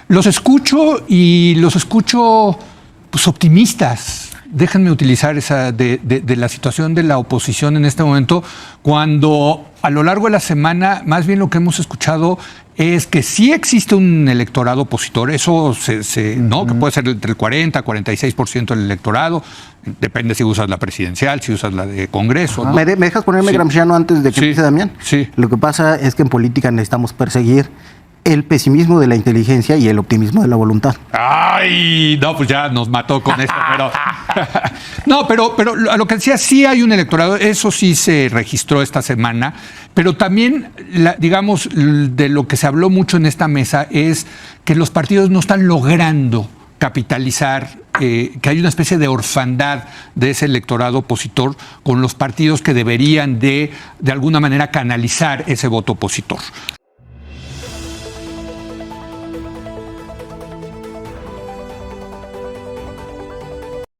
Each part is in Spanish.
Los escucho y los escucho pues optimistas. Déjenme utilizar esa de la situación de la oposición en este momento, cuando a lo largo de la semana más bien lo que hemos escuchado es que sí existe un electorado opositor, eso ¿no? Que puede ser entre el 40 y 46% del electorado, depende si usas la presidencial, si usas la de Congreso. ¿No? ¿Me dejas ponerme gramsciano antes de que empiece Damián? Sí. Lo que pasa es que en política necesitamos perseguir el pesimismo de la inteligencia y el optimismo de la voluntad. ¡Ay! No, pues ya nos mató con esto, pero... No, pero a lo que decía, sí hay un electorado, eso sí se registró esta semana, pero también, digamos, de lo que se habló mucho en esta mesa es que los partidos no están logrando capitalizar, que hay una especie de orfandad de ese electorado opositor con los partidos que deberían de alguna manera canalizar ese voto opositor.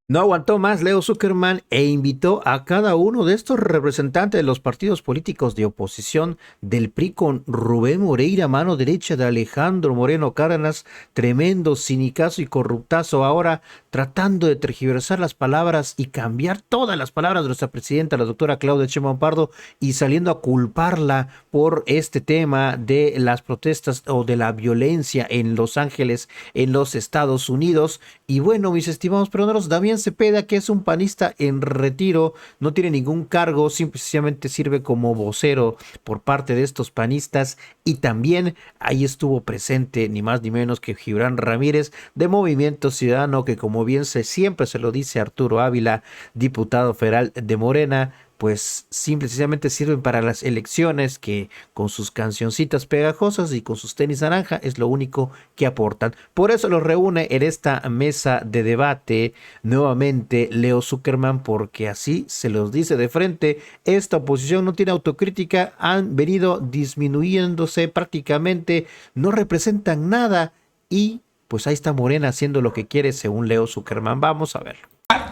No aguantó más Leo Zuckerman e invitó a cada uno de estos representantes de los partidos políticos de oposición del PRI con Rubén Moreira, mano derecha de Alejandro Moreno Cárdenas, tremendo cinicazo y corruptazo, ahora tratando de tergiversar las palabras y cambiar todas las palabras de nuestra presidenta, la doctora Claudia Sheinbaum Pardo, y saliendo a culparla por este tema de las protestas o de la violencia en Los Ángeles, en los Estados Unidos. Y bueno, mis estimados peroneros, Damián Cepeda, que es un panista en retiro, no tiene ningún cargo, simplemente sirve como vocero por parte de estos panistas, y también ahí estuvo presente ni más ni menos que Gibran Ramírez de Movimiento Ciudadano, que como bien siempre se lo dice Arturo Ávila, diputado federal de Morena, pues simplemente sirven para las elecciones, que con sus cancioncitas pegajosas y con sus tenis naranja es lo único que aportan. Por eso los reúne en esta mesa de debate nuevamente Leo Zuckerman, porque así se los dice de frente: esta oposición no tiene autocrítica, han venido disminuyéndose prácticamente, no representan nada, y pues ahí está Morena haciendo lo que quiere según Leo Zuckerman. Vamos a verlo.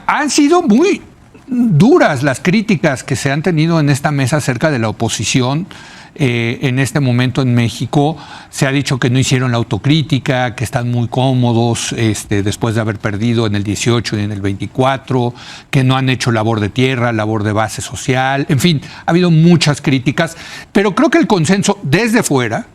Han sido muy duras las críticas que se han tenido en esta mesa acerca de la oposición en este momento en México. Se ha dicho que no hicieron la autocrítica, que están muy cómodos después de haber perdido en el 18 y en el 24, que no han hecho labor de tierra, labor de base social. En fin, ha habido muchas críticas, pero creo que el consenso desde fuera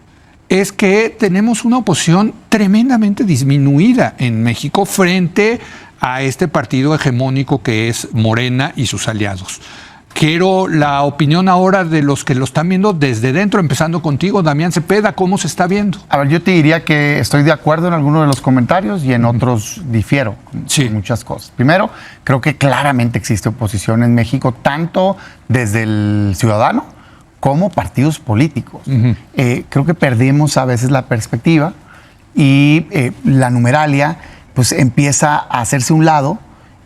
es que tenemos una oposición tremendamente disminuida en México frente a este partido hegemónico que es Morena y sus aliados. Quiero la opinión ahora de los que lo están viendo desde dentro, empezando contigo, Damián Cepeda. ¿Cómo se está viendo? A ver, yo te diría que estoy de acuerdo en algunos de los comentarios y en otros difiero en muchas cosas. Primero, creo que claramente existe oposición en México, tanto desde el ciudadano como partidos políticos. Creo que perdemos a veces la perspectiva y la numeralia pues empieza a hacerse un lado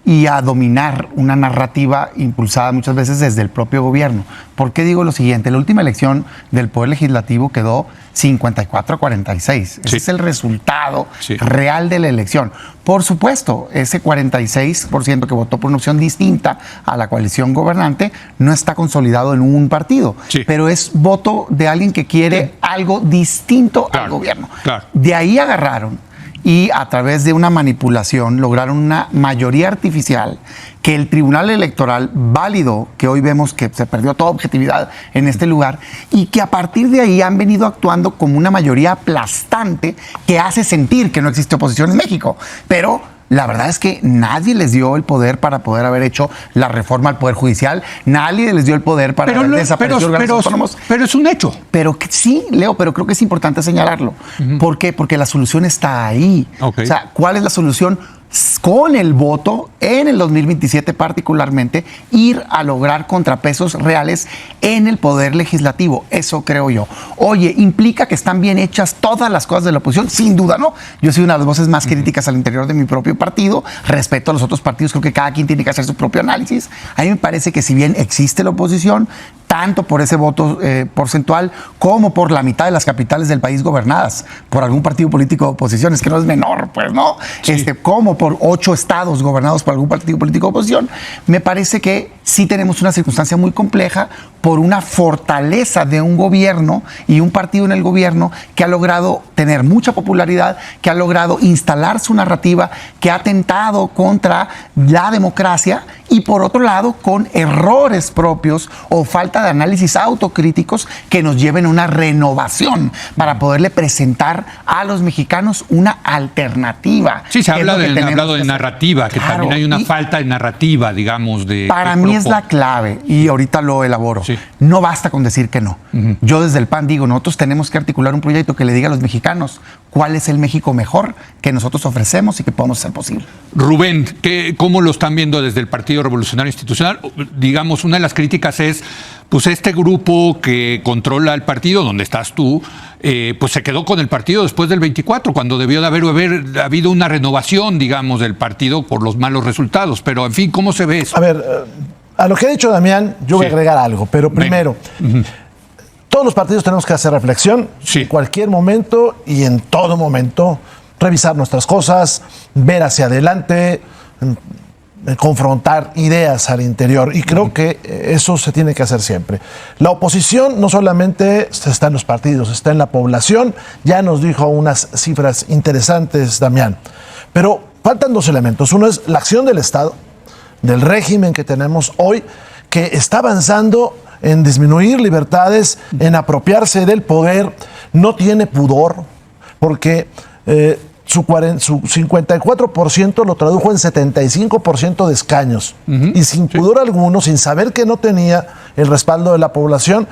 y a dominar una narrativa impulsada muchas veces desde el propio gobierno. ¿Por qué digo lo siguiente? La última elección del Poder Legislativo quedó 54-46. Ese es el resultado real de la elección. Por supuesto, ese 46% que votó por una opción distinta a la coalición gobernante no está consolidado en un partido, pero es voto de alguien que quiere algo distinto al gobierno. De ahí agarraron y a través de una manipulación lograron una mayoría artificial que el Tribunal Electoral validó, que hoy vemos que se perdió toda objetividad en este lugar, y que a partir de ahí han venido actuando como una mayoría aplastante que hace sentir que no existe oposición en México. Pero la verdad es que nadie les dio el poder para poder haber hecho la reforma al Poder Judicial, nadie les dio el poder para haber desaparecido organismos autónomos. Pero es un hecho. Pero sí, Leo, pero creo que es importante señalarlo. ¿Por qué? Porque la solución está ahí. O sea, ¿cuál es la solución? Con el voto en el 2027 particularmente, ir a lograr contrapesos reales en el poder legislativo. Eso creo yo. Oye, ¿implica que están bien hechas todas las cosas de la oposición? Sin duda, ¿no? Yo soy una de las voces más críticas al interior de mi propio partido. Respeto a los otros partidos, creo que cada quien tiene que hacer su propio análisis. A mí me parece que si bien existe la oposición, tanto por ese voto porcentual como por la mitad de las capitales del país gobernadas por algún partido político de oposición, es que no es menor, pues, ¿no? Como todo por 8 estados gobernados por algún partido político de oposición, me parece que sí tenemos una circunstancia muy compleja por una fortaleza de un gobierno y un partido en el gobierno que ha logrado tener mucha popularidad, que ha logrado instalar su narrativa, que ha atentado contra la democracia y por otro lado con errores propios o falta de análisis autocríticos que nos lleven a una renovación para poderle presentar a los mexicanos una alternativa. Sí, se ha hablado de narrativa, que claro, también hay una falta de narrativa, digamos, para mí es la clave, y ahorita lo elaboro. Sí. No basta con decir que no. Yo desde el PAN digo, nosotros tenemos que articular un proyecto que le diga a los mexicanos cuál es el México mejor que nosotros ofrecemos y que podemos hacer posible. Rubén, ¿cómo lo están viendo desde el Partido Revolucionario Institucional? Digamos, una de las críticas es, pues este grupo que controla el partido, donde estás tú, pues se quedó con el partido después del 24, cuando debió de haber habido una renovación, digamos, del partido por los malos resultados. Pero, en fin, ¿cómo se ve eso? A ver, a lo que ha dicho Damián, yo voy a agregar algo, pero primero, todos los partidos tenemos que hacer reflexión en cualquier momento y en todo momento, revisar nuestras cosas, ver hacia adelante, confrontar ideas al interior, y creo que eso se tiene que hacer siempre. La oposición no solamente está en los partidos, está en la población. Ya nos dijo unas cifras interesantes Damián, pero faltan dos elementos. Uno es la acción del Estado, del régimen que tenemos hoy, que está avanzando en disminuir libertades, en apropiarse del poder, no tiene pudor, porque su 54% lo tradujo en 75% de escaños, y sin pudor alguno, sin saber que no tenía el respaldo de la población,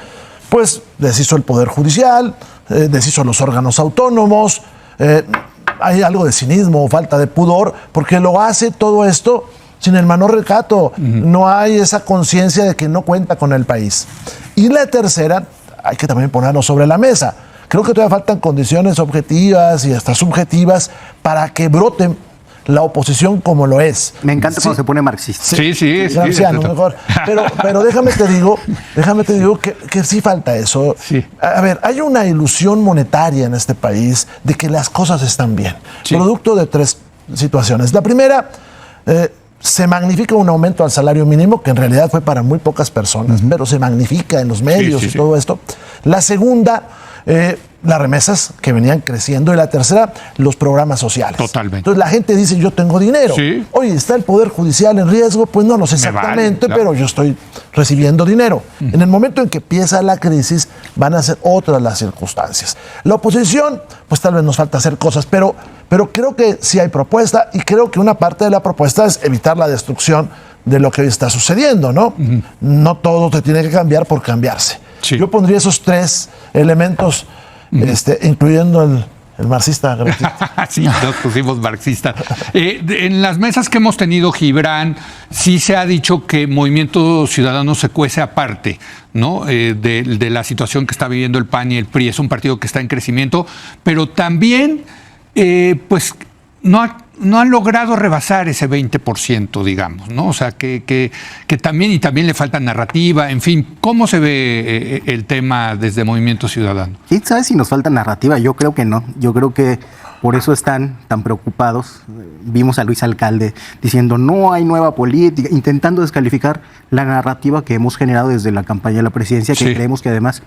pues deshizo el Poder Judicial, deshizo los órganos autónomos. Hay algo de cinismo o falta de pudor, porque lo hace todo esto sin el menor recato. No hay esa conciencia de que no cuenta con el país. Y la tercera, hay que también ponerlo sobre la mesa. Creo que todavía faltan condiciones objetivas y hasta subjetivas para que brote la oposición como lo es. Me encanta cuando se pone marxista. Sí. Gramsciano, mejor. Pero déjame te digo que sí falta eso. Sí. A ver, hay una ilusión monetaria en este país de que las cosas están bien. Sí. Producto de tres situaciones. La primera, se magnifica un aumento al salario mínimo, que en realidad fue para muy pocas personas, pero se magnifica en los medios y todo esto. La segunda, las remesas que venían creciendo, y la tercera, los programas sociales. Totalmente. Entonces la gente dice, yo tengo dinero. Sí. Oye, ¿está el Poder Judicial en riesgo? Pues no lo sé exactamente, pero yo estoy recibiendo dinero. En el momento en que empieza la crisis, van a ser otras las circunstancias. La oposición, pues tal vez nos falta hacer cosas, pero creo que sí hay propuesta, y creo que una parte de la propuesta es evitar la destrucción de lo que hoy está sucediendo, ¿no? No todo te tiene que cambiar por cambiarse. Sí. Yo pondría esos tres elementos, incluyendo el marxista. Sí, nos pusimos marxistas. En las mesas que hemos tenido, Gibran, sí se ha dicho que Movimiento Ciudadano se cuece aparte, ¿no? De la situación que está viviendo el PAN y el PRI. Es un partido que está en crecimiento, pero también, pues, no han logrado rebasar ese 20%, digamos, ¿no? O sea, que también le falta narrativa, en fin. ¿Cómo se ve el tema desde Movimiento Ciudadano? ¿Quién sabe si nos falta narrativa? Yo creo que no. Yo creo que por eso están tan preocupados. Vimos a Luis Alcalde diciendo no hay nueva política, intentando descalificar la narrativa que hemos generado desde la campaña de la presidencia, que creemos que además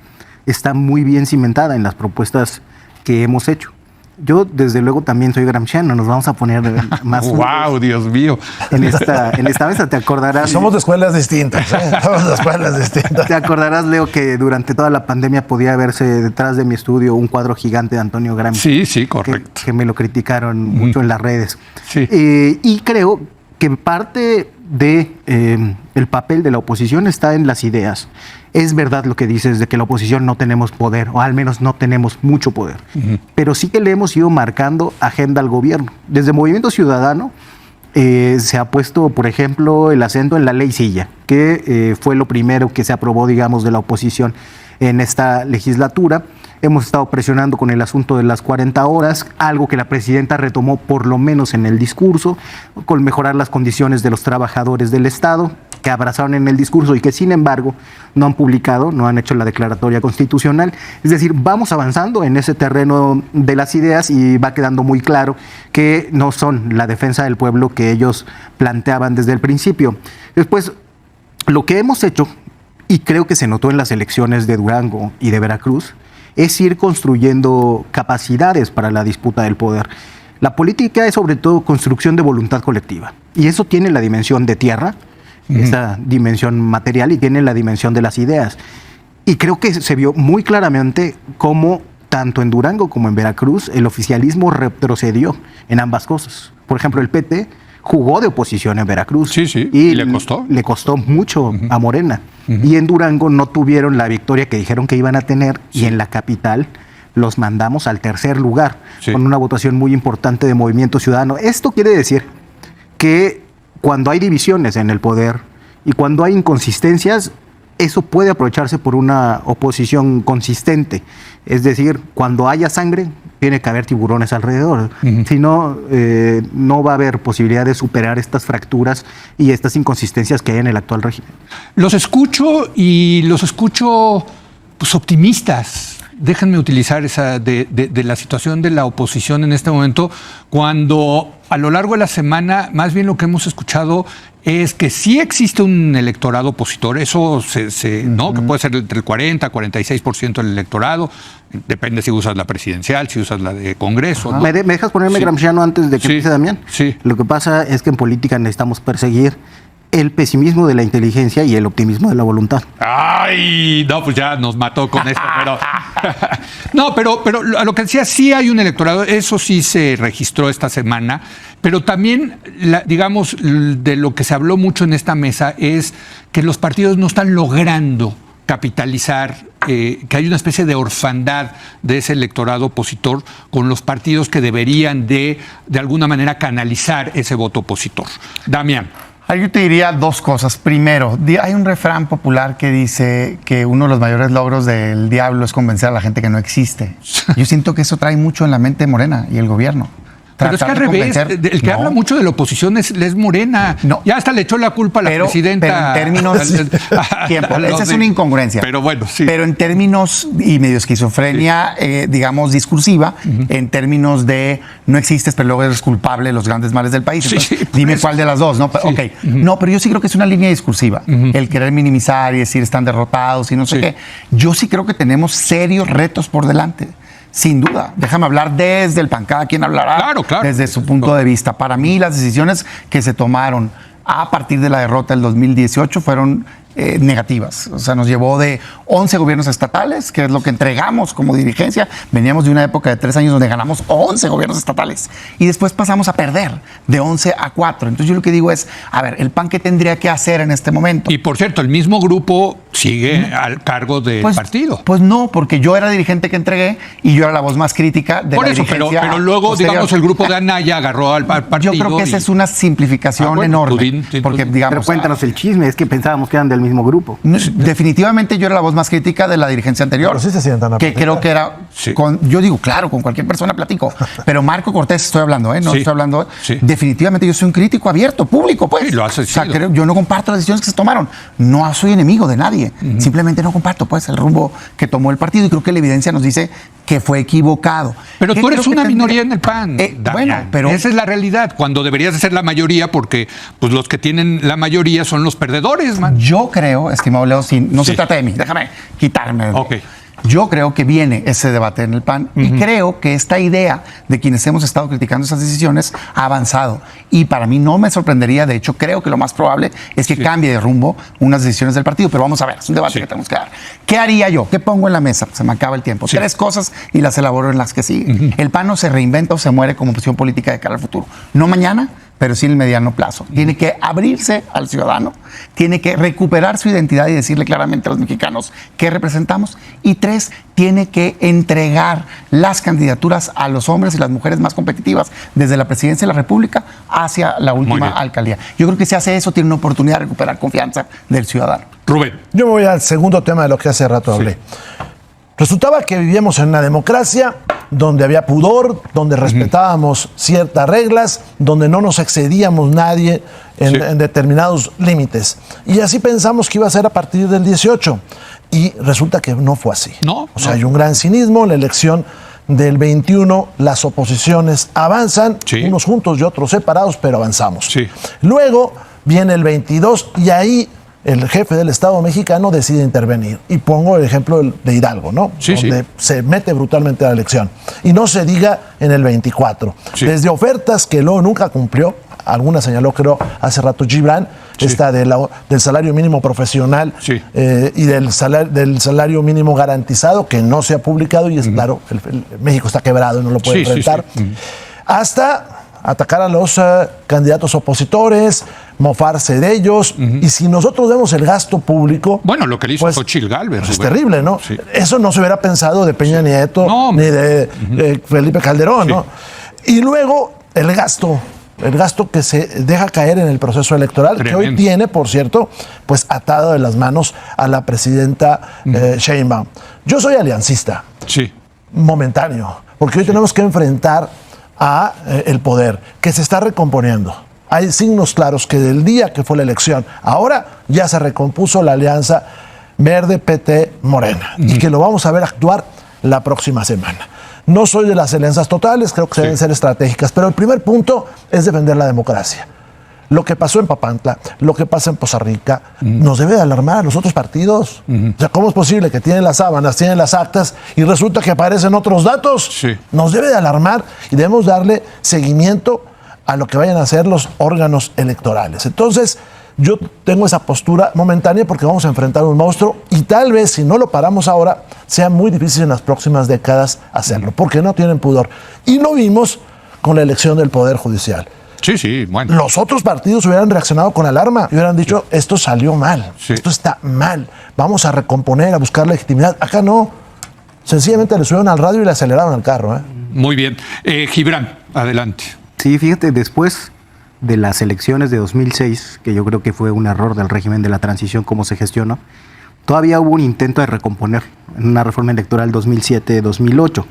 está muy bien cimentada en las propuestas que hemos hecho. Yo, desde luego, también soy gramsciano. Nos vamos a poner más... ¡Wow, Dios mío! En esta mesa te acordarás... Somos de escuelas distintas, Somos de escuelas distintas. Te acordarás, Leo, que durante toda la pandemia podía verse detrás de mi estudio un cuadro gigante de Antonio Gramsci. Sí, correcto. Que me lo criticaron mucho en las redes. Sí. Y creo que parte de el papel de la oposición está en las ideas. Es verdad lo que dices de que la oposición no tenemos poder, o al menos no tenemos mucho poder, pero sí que le hemos ido marcando agenda al gobierno. Desde Movimiento Ciudadano se ha puesto, por ejemplo, el acento en la ley Silla, que fue lo primero que se aprobó, digamos, de la oposición en esta legislatura, Hemos estado presionando con el asunto de las 40 horas, algo que la presidenta retomó por lo menos en el discurso, con mejorar las condiciones de los trabajadores del Estado, que abrazaron en el discurso y que sin embargo no han publicado, no han hecho la declaratoria constitucional. Es decir, vamos avanzando en ese terreno de las ideas y va quedando muy claro que no son la defensa del pueblo que ellos planteaban desde el principio. Después, lo que hemos hecho, y creo que se notó en las elecciones de Durango y de Veracruz, es ir construyendo capacidades para la disputa del poder. La política es sobre todo construcción de voluntad colectiva, y eso tiene la dimensión de tierra, esta dimensión material, y tiene la dimensión de las ideas. Y creo que se vio muy claramente cómo tanto en Durango como en Veracruz el oficialismo retrocedió en ambas cosas. Por ejemplo, el PT jugó de oposición en Veracruz. Sí, sí. ¿Y le costó? Le costó mucho a Morena. Y en Durango no tuvieron la victoria que dijeron que iban a tener, y en la capital los mandamos al tercer lugar, con una votación muy importante de Movimiento Ciudadano. Esto quiere decir que cuando hay divisiones en el poder y cuando hay inconsistencias, eso puede aprovecharse por una oposición consistente. Es decir, cuando haya sangre, tiene que haber tiburones alrededor. Si no, no va a haber posibilidad de superar estas fracturas y estas inconsistencias que hay en el actual régimen. Los escucho y los escucho pues, optimistas. Déjenme utilizar esa de la situación de la oposición en este momento, cuando a lo largo de la semana, más bien lo que hemos escuchado es que sí existe un electorado opositor, eso ¿no? Que puede ser entre el 40 y 46% del electorado, depende si usas la presidencial, si usas la de Congreso, ¿no? ¿Me dejas ponerme gramsciano antes de que empiece Damián? Sí. Lo que pasa es que en política necesitamos perseguir el pesimismo de la inteligencia y el optimismo de la voluntad. Ay, no, pues ya nos mató con esto, pero... No, pero a lo que decía, sí hay un electorado, eso sí se registró esta semana, pero también, digamos, de lo que se habló mucho en esta mesa es que los partidos no están logrando capitalizar, que hay una especie de orfandad de ese electorado opositor con los partidos que deberían de alguna manera canalizar ese voto opositor. Damián. Yo te diría dos cosas. Primero, hay un refrán popular que dice que uno de los mayores logros del diablo es convencer a la gente que no existe. Yo siento que eso trae mucho en la mente de Morena y el gobierno. Pero es que al revés, el que habla mucho de la oposición es Morena. No. Ya hasta le echó la culpa a la presidenta. Pero en términos... tiempo, esa es una incongruencia. Pero bueno, sí. Pero en términos, y medio esquizofrenia, digamos, discursiva, en términos de no existes, pero luego eres culpable de los grandes males del país. Entonces, dime cuál de las dos, ¿no? Sí. Ok. No, pero yo sí creo que es una línea discursiva. El querer minimizar y decir están derrotados y no sé qué. Yo sí creo que tenemos serios retos por delante. Sin duda, déjame hablar desde el PAN, cada quien hablará desde su punto de vista. Para mí, las decisiones que se tomaron a partir de la derrota del 2018 fueron negativas. O sea, nos llevó de 11 gobiernos estatales, que es lo que entregamos como dirigencia. Veníamos de una época de 3 años donde ganamos 11 gobiernos estatales y después pasamos a perder de 11 a 4. Entonces yo lo que digo es, a ver, ¿el PAN qué tendría que hacer en este momento? Y por cierto, el mismo grupo sigue al cargo del partido. Pues no, porque yo era dirigente que entregué y yo era la voz más crítica de la dirigencia. Pero luego, posterior. digamos, el grupo de Anaya agarró al partido. Yo creo que esa es una simplificación enorme. Porque, digamos, pero cuéntanos el chisme, es que pensábamos que eran del mismo grupo. Definitivamente yo era la voz más crítica de la dirigencia anterior. Pero sí se sientan a que creo que era, yo digo, claro, con cualquier persona platico, pero Marco Cortés estoy hablando, no estoy hablando, definitivamente yo soy un crítico abierto, público, pues. Sí, lo haces. O sea, yo no comparto las decisiones que se tomaron, no soy enemigo de nadie, simplemente no comparto, pues, el rumbo que tomó el partido y creo que la evidencia nos dice que fue equivocado. Pero tú eres una minoría en el PAN. Bueno, pero... Esa es la realidad, cuando deberías de ser la mayoría, porque pues los que tienen la mayoría son los perdedores, man. Yo creo, estimado Leo, no se trata de mí, déjame quitarme. Okay. Yo creo que viene ese debate en el PAN y creo que esta idea de quienes hemos estado criticando esas decisiones ha avanzado. Y para mí no me sorprendería, de hecho creo que lo más probable es que cambie de rumbo unas decisiones del partido. Pero vamos a ver, es un debate que tenemos que dar. ¿Qué haría yo? ¿Qué pongo en la mesa? Se me acaba el tiempo. 3 cosas y las elaboro en las que siguen. El PAN no se reinventa o se muere como opción política de cara al futuro. No mañana, pero sí en el mediano plazo. Tiene que abrirse al ciudadano, tiene que recuperar su identidad y decirle claramente a los mexicanos qué representamos. Y 3, tiene que entregar las candidaturas a los hombres y las mujeres más competitivas, desde la presidencia de la República hacia la última alcaldía. Yo creo que si hace eso, tiene una oportunidad de recuperar confianza del ciudadano. Rubén. Yo me voy al segundo tema de lo que hace rato hablé. Resultaba que vivíamos en una democracia donde había pudor, donde respetábamos ciertas reglas, donde no nos excedíamos nadie en determinados límites. Y así pensamos que iba a ser a partir del 18. Y resulta que no fue así. O sea, hay un gran cinismo. En la elección del 21, las oposiciones avanzan, unos juntos y otros separados, pero avanzamos. Luego viene el 22 y ahí el jefe del Estado mexicano decide intervenir. Y pongo el ejemplo de Hidalgo, ¿no? Donde se mete brutalmente a la elección. Y no se diga en el 24. Desde ofertas que luego nunca cumplió, alguna señaló, creo, hace rato Gibran, esta del salario mínimo profesional y del salario mínimo garantizado, que no se ha publicado, y es claro, México está quebrado y no lo puede enfrentar. Hasta atacar a los candidatos opositores, mofarse de ellos. Y si nosotros vemos el gasto público... Bueno, lo que le hizo Xochitl Gálvez. Es terrible, ¿no? Eso no se hubiera pensado de Peña Nieto, ni de Felipe Calderón, ¿no? Y luego el gasto que se deja caer en el proceso electoral, tremendo, que hoy tiene, por cierto, pues atado de las manos a la presidenta Sheinbaum. Yo soy aliancista. Momentáneo. Porque hoy tenemos que enfrentar a el poder, que se está recomponiendo. Hay signos claros que del día que fue la elección, ahora ya se recompuso la alianza Verde, PT, Morena, y que lo vamos a ver actuar la próxima semana. No soy de las alianzas totales, creo que deben ser estratégicas, pero el primer punto es defender la democracia. Lo que pasó en Papantla, lo que pasa en Poza Rica, nos debe de alarmar a los otros partidos. O sea, ¿cómo es posible que tienen las sábanas, tienen las actas y resulta que aparecen otros datos? Nos debe de alarmar y debemos darle seguimiento a lo que vayan a hacer los órganos electorales. Entonces, yo tengo esa postura momentánea porque vamos a enfrentar un monstruo y tal vez si no lo paramos ahora, sea muy difícil en las próximas décadas hacerlo, porque no tienen pudor. Y lo vimos con la elección del Poder Judicial. Bueno. Los otros partidos hubieran reaccionado con alarma y hubieran dicho, esto salió mal, esto está mal, vamos a recomponer, a buscar legitimidad. Acá no, sencillamente le subieron al radio y le aceleraron al carro. Muy bien. Gibran, adelante. Sí, fíjate, después de las elecciones de 2006, que yo creo que fue un error del régimen de la transición, cómo se gestionó, todavía hubo un intento de recomponer en una reforma electoral 2007-2008.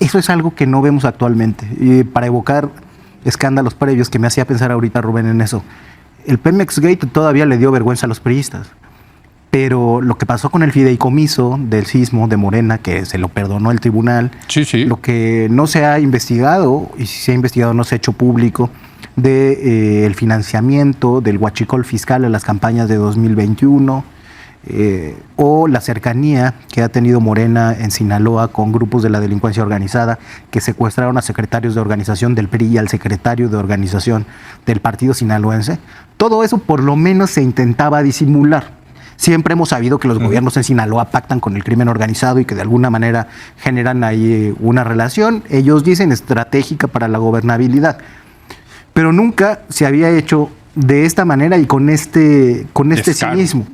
Eso es algo que no vemos actualmente. Y para evocar escándalos previos que me hacía pensar ahorita Rubén en eso, el Pemex Gate todavía le dio vergüenza a los priistas, pero lo que pasó con el fideicomiso del sismo de Morena, que se lo perdonó el tribunal, lo que no se ha investigado, y si se ha investigado no se ha hecho público, el financiamiento del huachicol fiscal a las campañas de 2021, o la cercanía que ha tenido Morena en Sinaloa con grupos de la delincuencia organizada que secuestraron a secretarios de organización del PRI y al secretario de organización del partido sinaloense. Todo eso por lo menos se intentaba disimular. Siempre hemos sabido que los gobiernos en Sinaloa pactan con el crimen organizado y que de alguna manera generan ahí una relación, ellos dicen estratégica para la gobernabilidad, pero nunca se había hecho de esta manera y con este cinismo.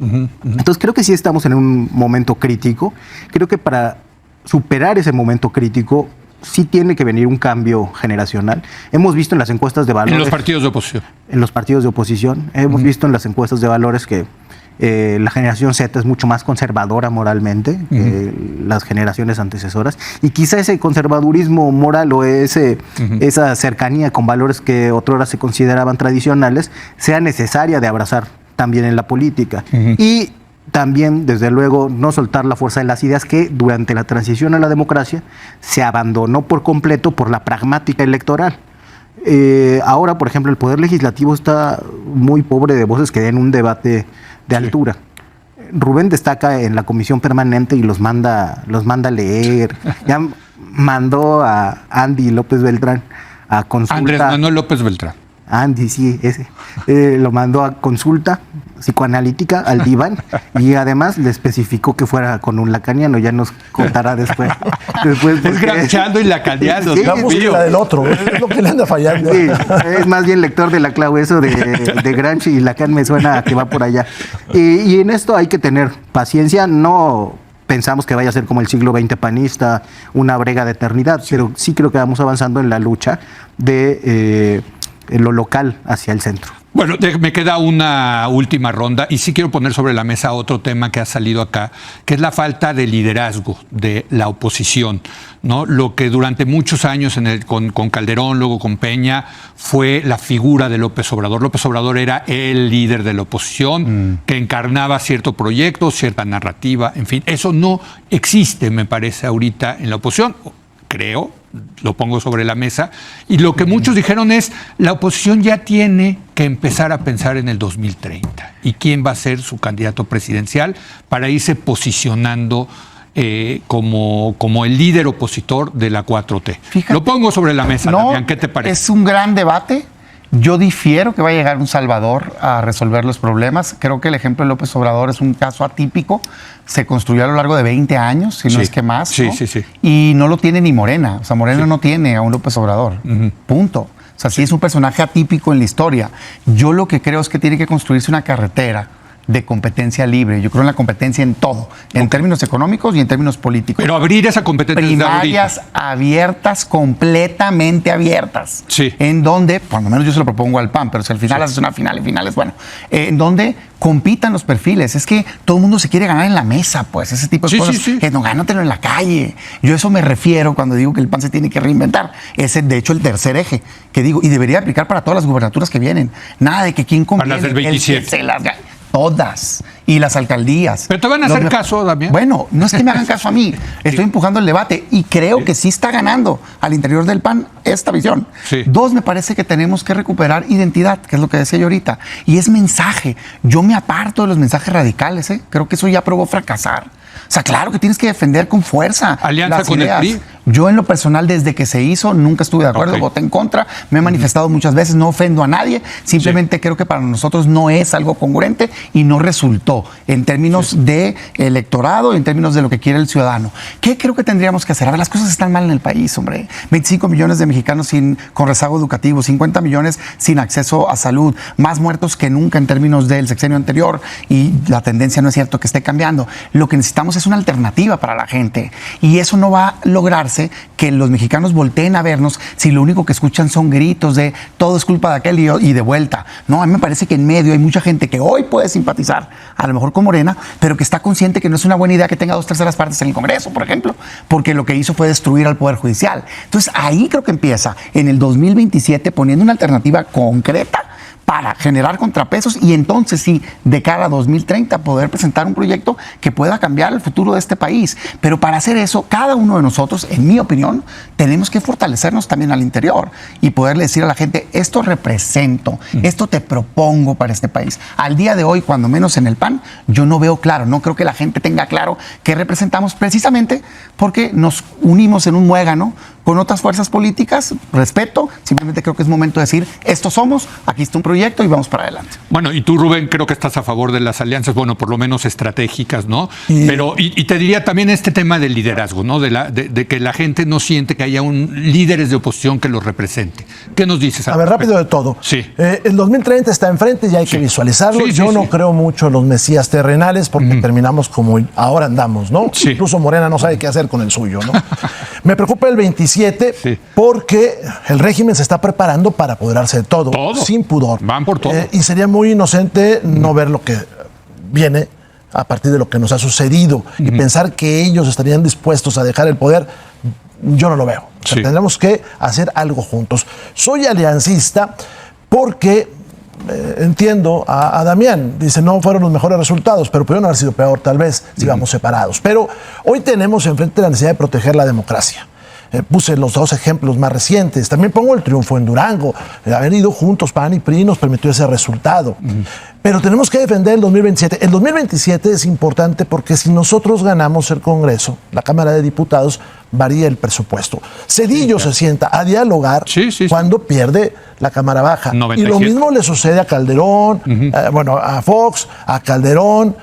Entonces creo que sí estamos en un momento crítico. Creo que para superar ese momento crítico sí tiene que venir un cambio generacional. Hemos visto en las encuestas de valores... En los partidos de oposición. En los partidos de oposición. Hemos visto en las encuestas de valores que la generación Z es mucho más conservadora moralmente que las generaciones antecesoras, y quizá ese conservadurismo moral o esa cercanía con valores que otrora se consideraban tradicionales sea necesaria de abrazar también en la política. Y también, desde luego, no soltar la fuerza de las ideas que durante la transición a la democracia se abandonó por completo por la pragmática electoral. Ahora, por ejemplo, el Poder Legislativo está muy pobre de voces que den un debate de altura. Rubén destaca en la comisión permanente y los manda a leer. Ya mandó a Andy López Beltrán a consulta. Andrés Manuel López Beltrán. Andy, sí, ese. Lo mandó a consulta psicoanalítica al diván y además le especificó que fuera con un lacaniano, ya nos contará después. Es granchando y lacaniano. La búsqueda del otro, es lo que le anda fallando. Sí, es más bien lector de la Clau, eso de Gramsci y Lacan me suena a que va por allá. Y en esto hay que tener paciencia, no pensamos que vaya a ser como el siglo XX panista, una brega de eternidad, pero sí creo que vamos avanzando en la lucha de lo local hacia el centro. Bueno, Bueno, me queda una última ronda y sí quiero poner sobre la mesa otro tema que ha salido acá, que es la falta de liderazgo de la oposición, ¿no? Lo que durante muchos años con Calderón, luego con Peña, fue la figura de López Obrador. López Obrador era el líder de la oposición, que encarnaba cierto proyecto, cierta narrativa, en fin. Eso no existe, me parece, ahorita en la oposición, creo. Lo pongo sobre la mesa, y lo que muchos dijeron es, la oposición ya tiene que empezar a pensar en el 2030 y quién va a ser su candidato presidencial para irse posicionando como el líder opositor de la 4T. Fíjate, lo pongo sobre la mesa, Damián, ¿qué te parece? Es un gran debate. Yo difiero que va a llegar un Salvador a resolver los problemas. Creo que el ejemplo de López Obrador es un caso atípico. Se construyó a lo largo de 20 años, si no es que más. Sí, ¿no? sí. Y no lo tiene ni Morena. O sea, Morena no tiene a un López Obrador. Punto. O sea, sí es un personaje atípico en la historia. Yo lo que creo es que tiene que construirse una carretera de competencia libre. Yo creo en la competencia en todo, en términos económicos y en términos políticos. Pero abrir esa competencia. Primarias abiertas, completamente abiertas. Sí. En donde, por lo menos yo se lo propongo al PAN, pero si al final haces una final y finales, bueno, en donde compitan los perfiles. Es que todo el mundo se quiere ganar en la mesa, pues, ese tipo de cosas. Que no, gánatelo en la calle. Yo a eso me refiero cuando digo que el PAN se tiene que reinventar. Ese, de hecho, el tercer eje, que digo, y debería aplicar para todas las gubernaturas que vienen. Nada de que quién conviene. Para las del 27. El que se las gane. Todas. Y las alcaldías. Pero te van a hacer caso, Damián. Bueno, no es que me hagan caso a mí. Estoy empujando el debate y creo que sí está ganando al interior del PAN esta visión. Sí. Dos, me parece que tenemos que recuperar identidad, que es lo que decía yo ahorita. Y es mensaje. Yo me aparto de los mensajes radicales, ¿eh? Creo que eso ya probó fracasar. O sea, claro que tienes que defender con fuerza alianza las con ideas. el PRI. Yo en lo personal, desde que se hizo, nunca estuve de acuerdo, voté en contra, me he manifestado muchas veces, no ofendo a nadie, simplemente creo que para nosotros no es algo congruente y no resultó en términos de electorado, en términos de lo que quiere el ciudadano. ¿Qué creo que tendríamos que hacer? A ver, las cosas están mal en el país, hombre. 25 millones de mexicanos con rezago educativo, 50 millones sin acceso a salud, más muertos que nunca en términos del sexenio anterior, y la tendencia no es cierto que esté cambiando. Lo que necesitamos es una alternativa para la gente, y eso no va a lograrse que los mexicanos volteen a vernos si lo único que escuchan son gritos de todo es culpa de aquel y de vuelta. No, a mí me parece que en medio hay mucha gente que hoy puede simpatizar, a lo mejor con Morena, pero que está consciente que no es una buena idea que tenga 2/3 partes en el Congreso, por ejemplo, porque lo que hizo fue destruir al Poder Judicial. Entonces ahí creo que empieza, en el 2027, poniendo una alternativa concreta para generar contrapesos y entonces sí, de cara a 2030, poder presentar un proyecto que pueda cambiar el futuro de este país. Pero para hacer eso, cada uno de nosotros, en mi opinión, tenemos que fortalecernos también al interior y poderle decir a la gente, esto represento, esto te propongo para este país. Al día de hoy, cuando menos en el PAN, yo no veo claro, no creo que la gente tenga claro qué representamos, precisamente porque nos unimos en un muégano con otras fuerzas políticas. Respeto, simplemente creo que es momento de decir, estos somos, aquí está un proyecto y vamos para adelante. Bueno, y tú, Rubén, creo que estás a favor de las alianzas, bueno, por lo menos estratégicas, ¿no? Pero, y te diría también este tema del liderazgo, ¿no? De que la gente no siente que haya líderes de oposición que los represente. ¿Qué nos dices? A ver, rápido de todo. Sí. El 2030 está enfrente y hay que visualizarlo. Yo no creo mucho en los mesías terrenales porque terminamos como ahora andamos, ¿no? Sí. Incluso Morena no sabe qué hacer con el suyo, ¿no? Me preocupa el 27 porque el régimen se está preparando para apoderarse de todo. Sin pudor. Van por todo. Y sería muy inocente no ver lo que viene a partir de lo que nos ha sucedido y pensar que ellos estarían dispuestos a dejar el poder. Yo no lo veo. O sea, tendremos que hacer algo juntos. Soy aliancista porque entiendo a Damián. Dice, no fueron los mejores resultados, pero pudieron haber sido peor tal vez si íbamos separados. Pero hoy tenemos enfrente la necesidad de proteger la democracia. Puse los dos ejemplos más recientes. También pongo el triunfo en Durango. Haber ido juntos, PAN y PRI, nos permitió ese resultado. Pero tenemos que defender el 2027. El 2027 es importante porque si nosotros ganamos el Congreso, la Cámara de Diputados, varía el presupuesto. Cedillo se sienta a dialogar cuando pierde la Cámara Baja. 97. Y lo mismo le sucede a Calderón, a Fox, a Calderón,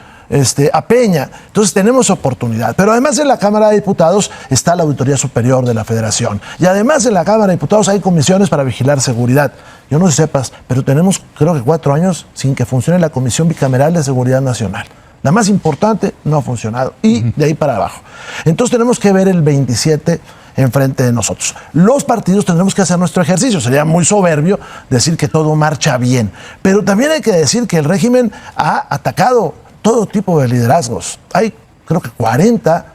a Peña. Entonces tenemos oportunidad. Pero además en la Cámara de Diputados está la Auditoría Superior de la Federación. Y además en la Cámara de Diputados hay comisiones para vigilar seguridad. Yo no sé si sepas, pero tenemos creo que 4 años sin que funcione la Comisión Bicameral de Seguridad Nacional. La más importante no ha funcionado. Y de ahí para abajo. Entonces tenemos que ver el 27 enfrente de nosotros. Los partidos tendremos que hacer nuestro ejercicio. Sería muy soberbio decir que todo marcha bien. Pero también hay que decir que el régimen ha atacado todo tipo de liderazgos. Hay, creo que 40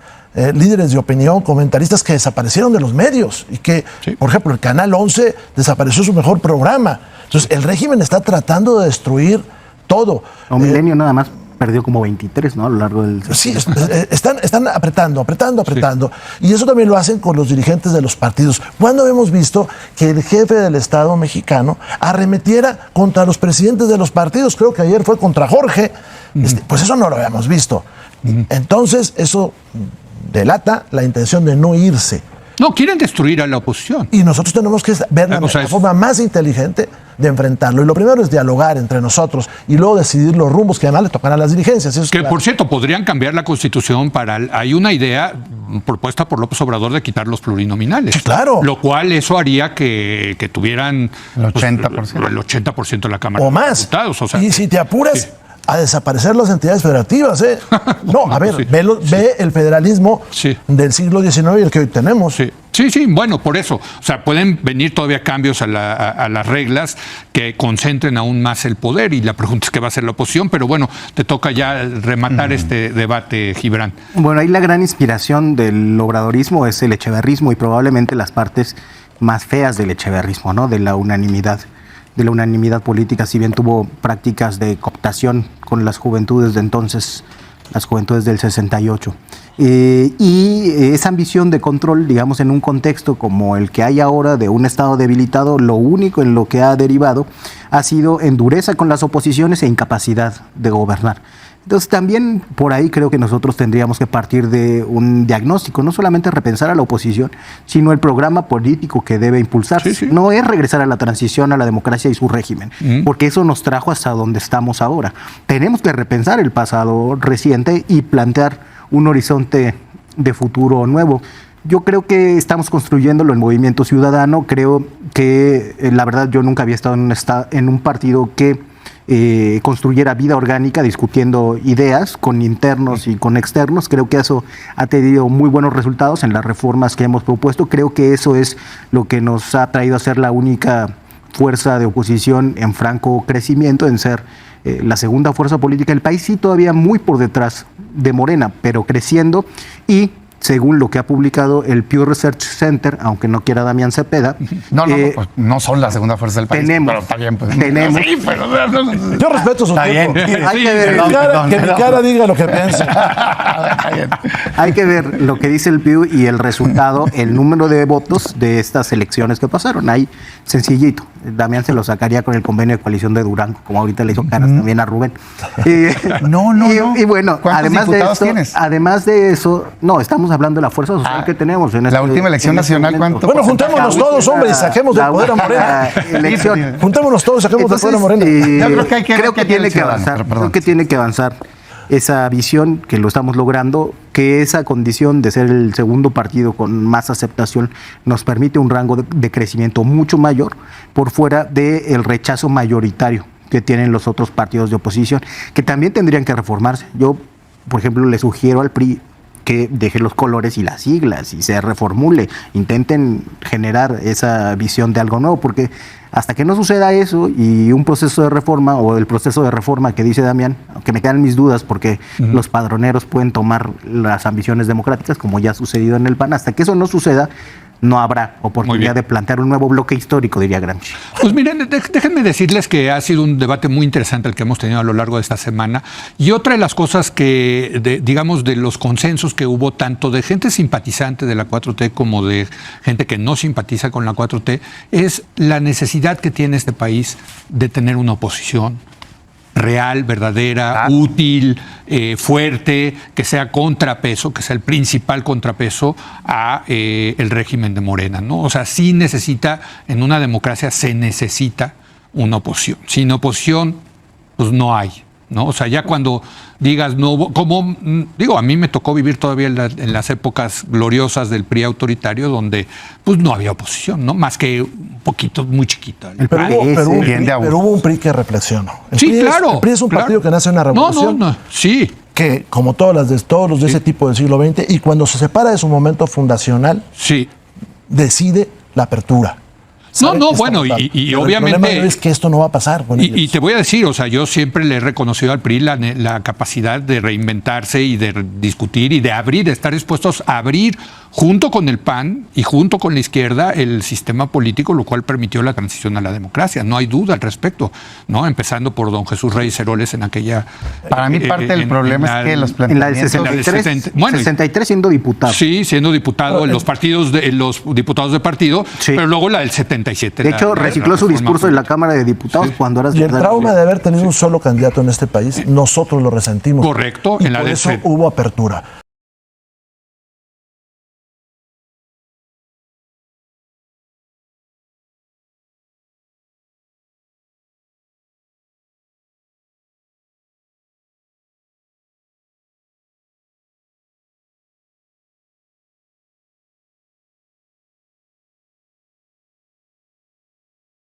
líderes de opinión, comentaristas que desaparecieron de los medios y que, por ejemplo, el Canal 11 desapareció su mejor programa. Entonces, el régimen está tratando de destruir todo. Milenio nada más perdió como 23, ¿no? A lo largo del... Sí, están apretando. Sí. Y eso también lo hacen con los dirigentes de los partidos. ¿Cuándo hemos visto que el jefe del Estado mexicano arremetiera contra los presidentes de los partidos? Creo que ayer fue contra Jorge. Pues eso no lo habíamos visto. Entonces, eso delata la intención de no irse. No, quieren destruir a la oposición. Y nosotros tenemos que ver la forma más inteligente de enfrentarlo. Y lo primero es dialogar entre nosotros y luego decidir los rumbos que además le tocan a las dirigencias. Eso que, por cierto, podrían cambiar la Constitución para... Hay una idea propuesta por López Obrador de quitar los plurinominales. Sí, claro. Lo cual eso haría que tuvieran... El 80%. Pues, el 80% de la Cámara o más. de Diputados. O sea, y si te apuras... Sí. A desaparecer las entidades federativas, ¿eh? No, a ver, ve el federalismo del siglo XIX y el que hoy tenemos. Sí, bueno, por eso. O sea, pueden venir todavía cambios a las reglas que concentren aún más el poder y la pregunta es qué va a hacer la oposición, pero bueno, te toca ya rematar este debate, Gibran. Bueno, ahí la gran inspiración del obradorismo es el echeverrismo y probablemente las partes más feas del echeverrismo, ¿no? De la unanimidad política, si bien tuvo prácticas de cooptación con las juventudes de entonces, las juventudes del 68. Y esa ambición de control, digamos, en un contexto como el que hay ahora de un Estado debilitado, lo único en lo que ha derivado ha sido en dureza con las oposiciones e incapacidad de gobernar. Entonces también por ahí creo que nosotros tendríamos que partir de un diagnóstico, no solamente repensar a la oposición, sino el programa político que debe impulsarse. Sí. No es regresar a la transición, a la democracia y su régimen, porque eso nos trajo hasta donde estamos ahora. Tenemos que repensar el pasado reciente y plantear un horizonte de futuro nuevo. Yo creo que estamos construyéndolo en Movimiento Ciudadano. Creo que, la verdad, yo nunca había estado en un partido que construyera vida orgánica discutiendo ideas con internos y con externos. Creo que eso ha tenido muy buenos resultados en las reformas que hemos propuesto. Creo que eso es lo que nos ha traído a ser la única fuerza de oposición en franco crecimiento, en ser la segunda fuerza política del país, sí todavía muy por detrás de Morena, pero creciendo. Y según lo que ha publicado el Pew Research Center, aunque no quiera Damián Cepeda... Pues no son la segunda fuerza del país, pero está bien. Pues, tenemos. Sí, pero, yo respeto su tiempo. Que mi cara diga lo que piensa. Hay que ver lo que dice el Pew y el resultado, el número de votos de estas elecciones que pasaron. Ahí, sencillito. Damián se lo sacaría con el convenio de coalición de Durango, como ahorita le hizo caras también a Rubén. No. Y bueno, además de eso, no, estamos hablando de la fuerza social que tenemos. La última elección nacional, ¿cuánto? Bueno, juntémonos todos, hombre, y saquemos del poder a Morena. Juntémonos todos y saquemos del poder a Morena. Yo creo que tiene que avanzar. Creo que tiene que avanzar esa visión, que lo estamos logrando, que esa condición de ser el segundo partido con más aceptación nos permite un rango de crecimiento mucho mayor por fuera del rechazo mayoritario que tienen los otros partidos de oposición, que también tendrían que reformarse. Yo, por ejemplo, le sugiero al PRI que deje los colores y las siglas y se reformule, intenten generar esa visión de algo nuevo, porque hasta que no suceda eso y un proceso de reforma o el proceso de reforma que dice Damián, aunque me quedan mis dudas porque los padroneros pueden tomar las ambiciones democráticas como ya ha sucedido en el PAN, hasta que eso no suceda, no habrá oportunidad de plantear un nuevo bloque histórico, diría Gramsci. Pues miren, déjenme decirles que ha sido un debate muy interesante el que hemos tenido a lo largo de esta semana. Y otra de las cosas que, digamos, de los consensos que hubo tanto de gente simpatizante de la 4T como de gente que no simpatiza con la 4T, es la necesidad que tiene este país de tener una oposición real, verdadera, útil, fuerte, que sea contrapeso, que sea el principal contrapeso a el régimen de Morena, ¿no? O sea, sí necesita, en una democracia se necesita una oposición. Sin oposición, pues no hay, ¿no? O sea, ya cuando digas, no, como digo, a mí me tocó vivir todavía en las épocas gloriosas del PRI autoritario, donde pues no había oposición, ¿no? Más que un poquito, muy chiquita. Pero hubo un PRI que reflexionó. Claro. El PRI es un partido que nace en una revolución. Sí. Que, como todos los de ese tipo del siglo XX, y cuando se separa de su momento fundacional, decide la apertura. No, Sabe no, que está bueno, votando. y Pero obviamente... el problema es que esto no va a pasar con ellos. Y te voy a decir, o sea, yo siempre le he reconocido al PRI la capacidad de reinventarse y de discutir y de abrir, de estar dispuestos a abrir junto con el PAN y junto con la izquierda el sistema político, lo cual permitió la transición a la democracia. No hay duda al respecto, ¿no? Empezando por don Jesús Reyes Heroles en aquella... Para mí parte del problema es que los En la del planteamientos... 63, Bueno, 63 siendo diputado. Sí, siendo diputado en los partidos, los diputados de partido, Sí. pero luego la del 77. De hecho, recicló su discurso en la Cámara. Cámara de Diputados cuando era Y el secretario trauma de- de haber tenido un solo candidato en este país, nosotros lo resentimos. Correcto, Y en la por de eso ese- hubo apertura.